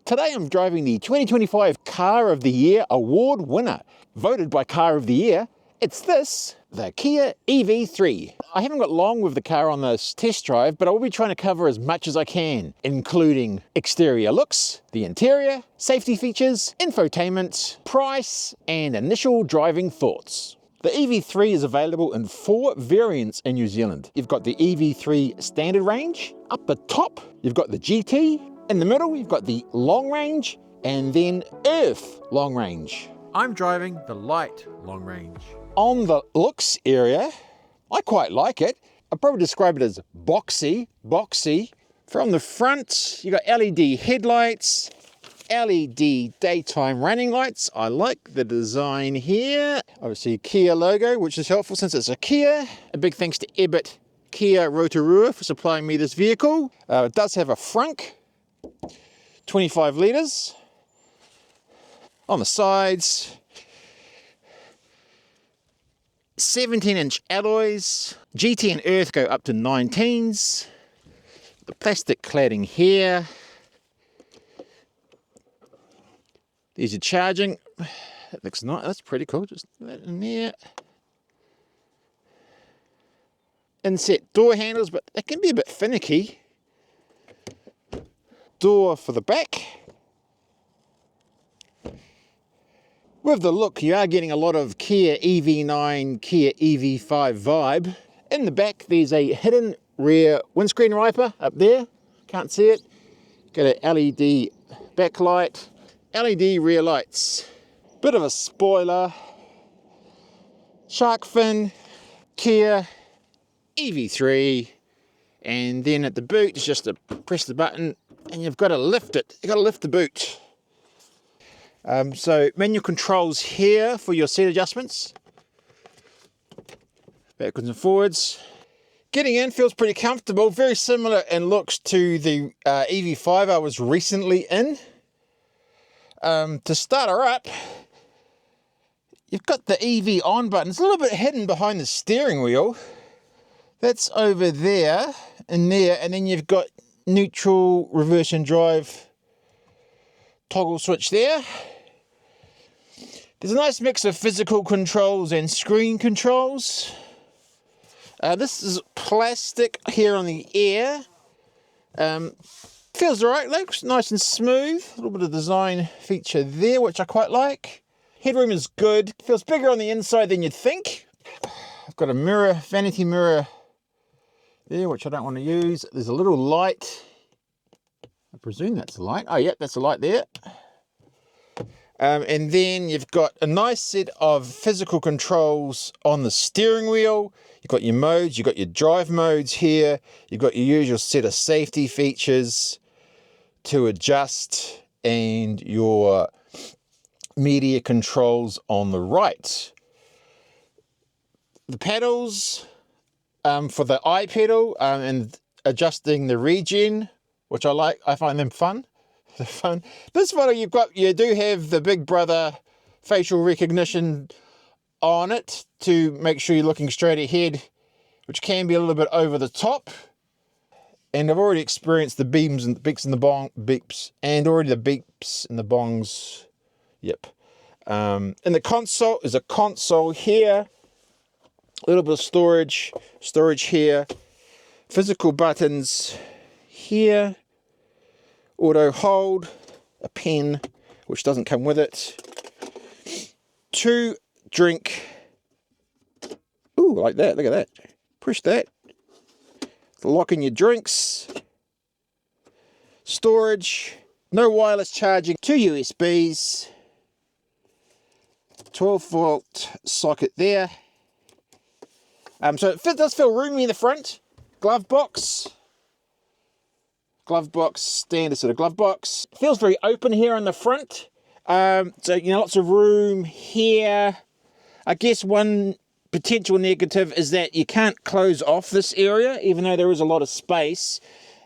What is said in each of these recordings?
Today I'm driving the 2025 Car of the Year award winner, voted by Car of the Year. It's the Kia EV3. I haven't got long with the car on this test drive, but I will be trying to cover as much as I can, including exterior looks, the interior, safety features, infotainment, price, and initial driving thoughts. The EV3 is available in 4 variants in New Zealand. You've got the EV3 standard range. Up the top, you've got the GT. In the middle, you've got the long range, and then Earth long range. I'm driving the light long range. On the looks area, I quite like it. I'd probably describe it as boxy. From the front, you got LED headlights, LED daytime running lights. I like the design here. Obviously Kia logo, which is helpful since it's a Kia. A big thanks to Ebbett Kia Rotorua for supplying me this vehicle. It does have a frunk, 25 litres. On the sides, 17-inch alloys. GT and Earth go up to 19s. The plastic cladding here. There's your charging. That looks nice. That's pretty cool. Just put that in there. Inset door handles, but they can be a bit finicky. Door for the back. With the look, you are getting a lot of Kia EV9, Kia EV5 vibe. In the back, there's a hidden rear windscreen wiper up there. Can't see it. Got an LED backlight, LED rear lights. Bit of a spoiler. Shark fin, Kia EV3. And then at the boot, it's just to press the button and you've got to lift it. You've got to lift the boot. So manual controls here for your seat adjustments. Backwards and forwards. Getting in feels pretty comfortable. Very similar in looks to the EV5 I was recently in. To start her up, you've got the EV on button. It's a little bit hidden behind the steering wheel. That's over there and there. And then you've got neutral, reverse and drive toggle switch there. There's a nice mix of physical controls and screen controls. This is plastic here on the air. Feels alright, looks nice and smooth. A little bit of design feature there, which I quite like. Headroom is good. Feels bigger on the inside than you'd think. I've got a mirror, vanity mirror there, which I don't want to use. There's a little light. I presume that's a light. Oh, yeah, that's a light there. And then you've got a nice set of physical controls on the steering wheel. You've got your modes, you've got your drive modes here. You've got your usual set of safety features to adjust and your media controls on the right. The pedals for the I pedal and adjusting the regen, which I like. I find them fun. They're fun. This photo you do have the Big Brother facial recognition on it to make sure you're looking straight ahead, which can be a little bit over the top. And I've already experienced the beeps and the beeps and already the beeps and the bongs. Yep. In the console is a console here. A little bit of storage here. Physical buttons here. Auto hold, a pen, which doesn't come with it. 2 drink. Ooh, like that, look at that. Push that. Lock in your drinks. Storage. No wireless charging. 2 USBs. 12-volt socket there. So it does feel roomy in the front. Glove box. Glove box, standard sort of glove box. Feels very open here on the front. So, lots of room here. I guess one potential negative is that you can't close off this area, even though there is a lot of space.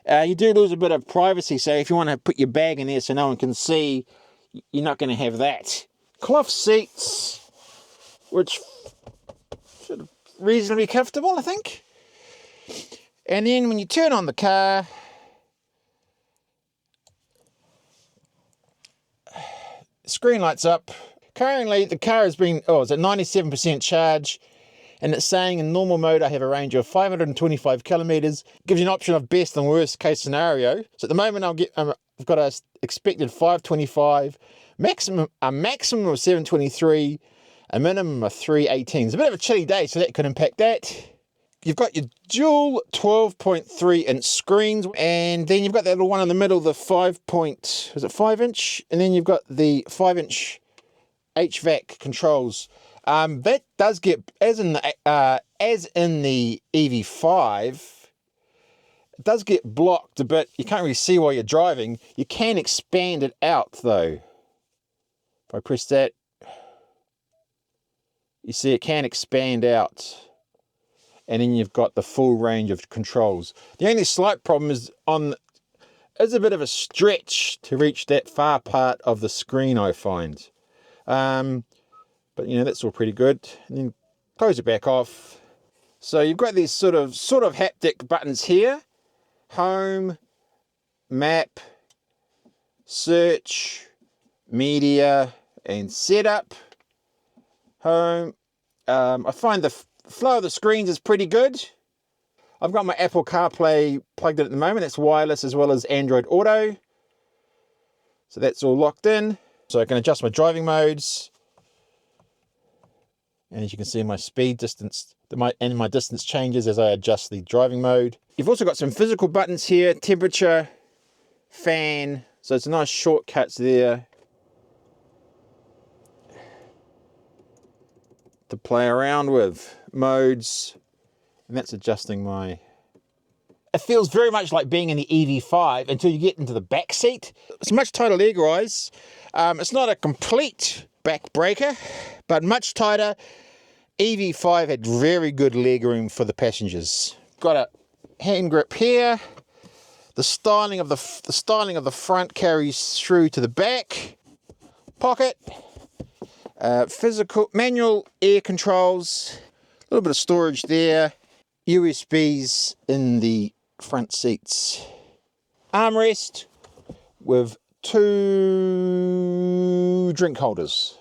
You do lose a bit of privacy, so if you want to put your bag in there so no one can see, you're not going to have that. Cloth seats, which sort of reasonably comfortable, I think. And then when you turn on the car, screen lights up. Currently, the car has been, it's at 97% charge, and it's saying in normal mode I have a range of 525 kilometers. Gives you an option of best and worst case scenario. So at the moment, I've got a expected 525, a maximum of 723, a minimum of 318. It's a bit of a chilly day, so that could impact that. You've got your dual 12.3-inch screens, and then you've got that little one in the middle, the 5-inch, and then you've got the 5-inch HVAC controls. That does get, as in the EV5, it does get blocked a bit. You can't really see while you're driving. You can expand it out though. If I press that, you see it can expand out. And then you've got the full range of controls. The only slight problem is it's a bit of a stretch to reach that far part of the screen, I find. But that's all pretty good. And then close it back off. So you've got these sort of haptic buttons here. Home, map, search, media, and setup. Home. I find the flow of the screens is pretty good. I've got my Apple CarPlay plugged in at the moment. It's wireless as well as Android Auto. So that's all locked in. So I can adjust my driving modes. And as you can see, my speed, distance, and my distance changes as I adjust the driving mode. You've also got some physical buttons here, temperature, fan. So it's nice shortcuts there to play around with. Modes, and that's adjusting my... It feels very much like being in the EV5 until you get into the back seat. It's much tighter leg rise. It's not a complete back breaker, but much tighter. EV5 had very good leg room for the passengers. Got a hand grip here. The styling of the front carries through to the back. Pocket. Physical manual air controls. A little bit of storage there. USBs in the front seats. Armrest with 2 drink holders.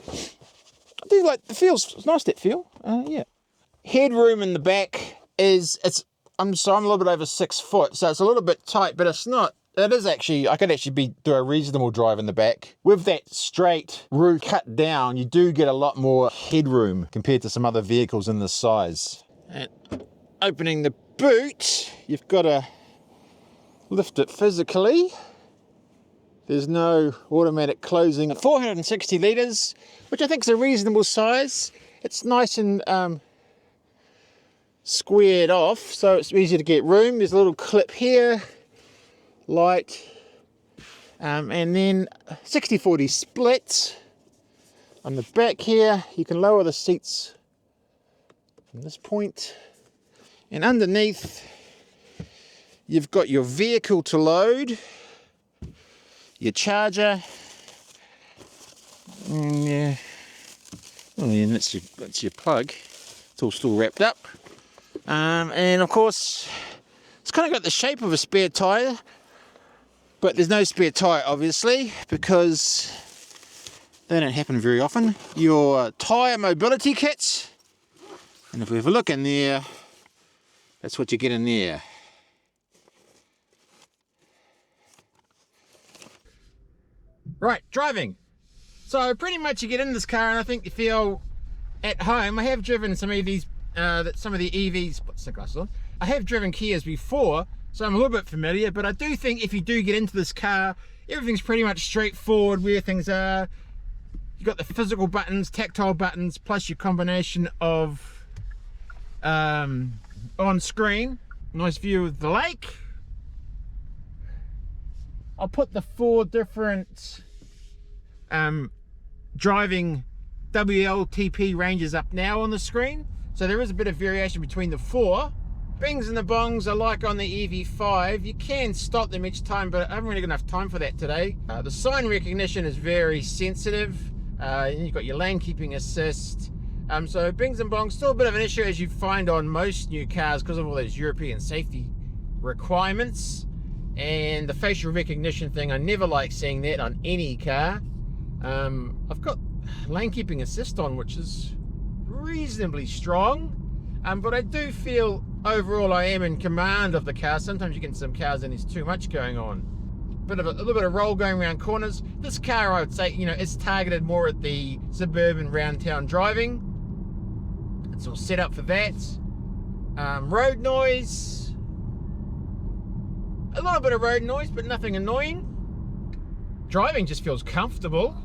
I do like the feels. It's nice, that feel. Yeah. Headroom in the back I'm a little bit over 6 foot, so it's a little bit tight, but it's not. It is actually, I could actually do a reasonable drive in the back. With that straight roof cut down, you do get a lot more headroom compared to some other vehicles in this size. And opening the boot, you've got to lift it physically. There's no automatic closing. 460 litres, which I think is a reasonable size. It's nice and squared off, so it's easy to get room. There's a little clip here. Light, and then 60-40 split on the back here. You can lower the seats from this point, and underneath you've got your vehicle to load, your charger, and that's your plug. It's all still wrapped up, and of course it's kind of got the shape of a spare tyre. But there's no spare tyre, obviously, because they don't happen very often. Your tyre mobility kits, and if we have a look in there, that's what you get in there. Right, driving. So pretty much you get in this car and I think you feel at home. I have driven some of these, some of the EVs, put sunglasses on. I have driven Kias before, so I'm a little bit familiar, but I do think if you do get into this car, everything's pretty much straightforward where things are. You've got the physical buttons, tactile buttons, plus your combination of on screen. Nice view of the lake. I'll put the 4 different driving WLTP ranges up now on the screen. So there is a bit of variation between the 4. Bings and the bongs are like on the EV5. You can stop them each time, but I haven't really got enough time for that today. The sign recognition is very sensitive. You've got your lane keeping assist. So bings and bongs, still a bit of an issue as you find on most new cars because of all those European safety requirements. And the facial recognition thing, I never like seeing that on any car. I've got lane keeping assist on, which is reasonably strong, but I do feel overall I am in command of the car. Sometimes you get in some cars and there's too much going on. A little bit of roll going around corners. This car, I would say, you know, is targeted more at the suburban round town driving. It's all set up for that. Road noise, a little bit of road noise, but nothing annoying. Driving just feels comfortable.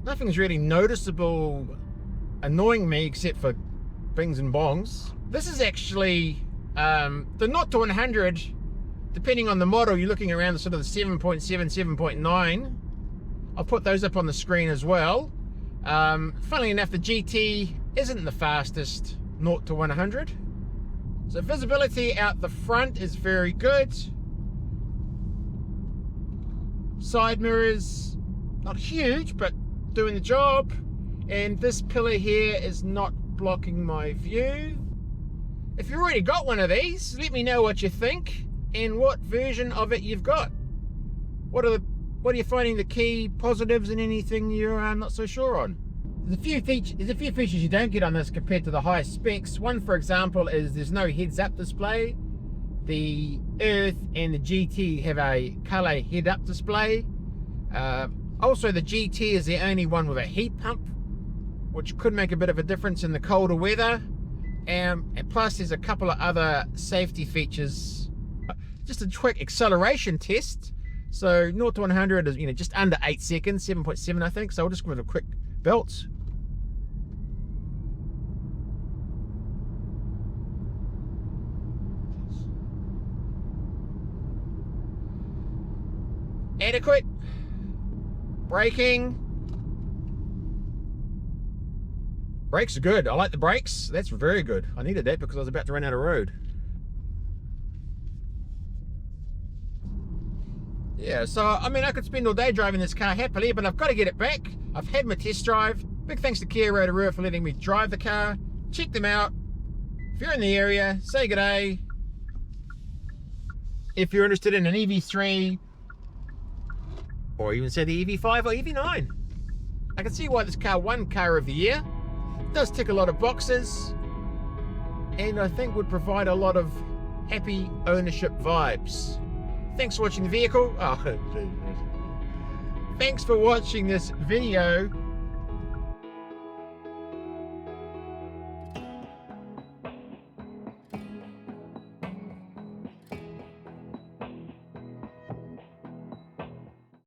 Nothing's really noticeable annoying me except for bings and bongs. This is actually the 0 to 100, depending on the model, you're looking around the sort of the 7.7, 7.9. I'll put those up on the screen as well. Funnily enough, the GT isn't the fastest 0 to 100. So visibility out the front is very good. Side mirrors, not huge, but doing the job. And this pillar here is not blocking my view. If you've already got one of these, let me know what you think and what version of it you've got. What are you finding the key positives and anything you're not so sure on? There's a few features you don't get on this compared to the higher specs. One, for example, is there's no heads-up display. The Earth and the GT have a colour head-up display. Also, the GT is the only one with a heat pump, which could make a bit of a difference in the colder weather. And plus, there's a couple of other safety features. Just a quick acceleration test. So 0 to 100 is, you know, just under 8 seconds, 7.7 I think. So I'll just give it a quick belt. Adequate. Braking. Brakes are good. I like the brakes. That's very good. I needed that because I was about to run out of road. Yeah, so I mean, I could spend all day driving this car happily, but I've got to get it back. I've had my test drive. Big thanks to Kia Rotorua for letting me drive the car. Check them out. If you're in the area, say good day. If you're interested in an EV3, or even say the EV5 or EV9, I can see why this car won Car of the Year. It does tick a lot of boxes, and I think would provide a lot of happy ownership vibes. Thanks for watching the vehicle. Thanks for watching this video.